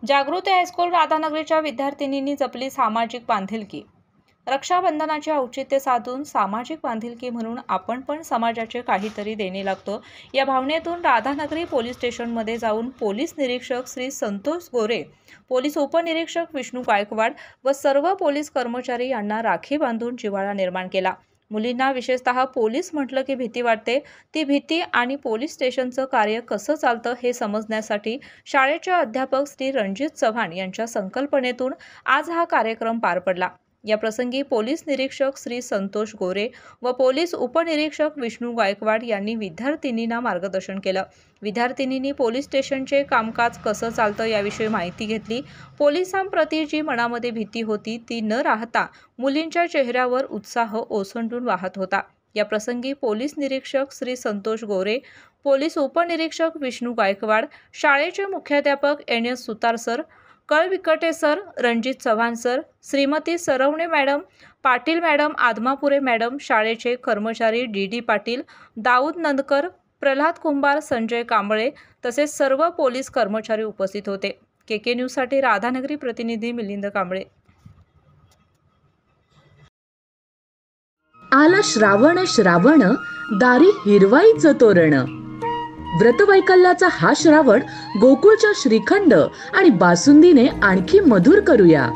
जागृती high school राधानगरीच्या विद्यार्थिनींनी जपली सामाजिक बांधिलकी। रक्षाबंधनाचे औचित्य साधून सामाजिक बांधिलकी म्हणून आपण पण समाजाचे काहीतरी देणे लागतो या भावनेतून राधानगरी पोलीस स्टेशनमध्ये जाऊन पोलीस निरीक्षक श्री संतोष गोरे, पोलीस उपनिरीक्षक विष्णू गायकवाड व सर्व पोलीस कर्मचारी यांना राखी बांधून जिव्हाळा निर्माण केला। मुलींना विशेषतः पोलीस म्हटलं की भीती वाटते, ती भीती आणि पोलीस स्टेशनचं कार्य कसं चालतं हे समजण्यासाठी शाळेचे अध्यापक श्री रणजित चव्हाण यांच्या संकल्पनेतून आज हा कार्यक्रम पार पडला। या प्रसंगी पोलीस निरीक्षक श्री संतोष गोरे व पोलीस उपनिरीक्षक विष्णू गायकवाड यांनी विद्यार्थिनींना मार्गदर्शन केलं। विद्यार्थिनींनी पोलीस स्टेशनचे कामकाज कसं चालतं याविषयी माहिती घेतली। पोलिसांप्रती जी मनामध्ये भीती होती ती न राहता मुलींच्या चेहऱ्यावर उत्साह ओसंडून वाहत होता। या प्रसंगी पोलीस निरीक्षक श्री संतोष गोरे, पोलीस उपनिरीक्षक विष्णू गायकवाड, शाळेचे मुख्याध्यापक N S. Sutar sir, Kalvikate sir, Ranjit Chavan sir, Shrimati Sarvane madam, Patil madam, Adamapure madam, शाळेचे कर्मचारी डी पाटील, दाऊद नंदकर, प्रल्हाद कुंभार, संजय कांबळे तसेच सर्व पोलीस कर्मचारी उपस्थित होते। के न्यूजसाठी राधानगरी प्रतिनिधी मिलिंद कांबळे। आला श्रावण श्रावण, दारी हिरवाईचं तोरण। व्रतवैकल्याचा हा श्रावण गोकुळच्या श्रीखंड आणि बासुंदीने आणखी मधुर करूया।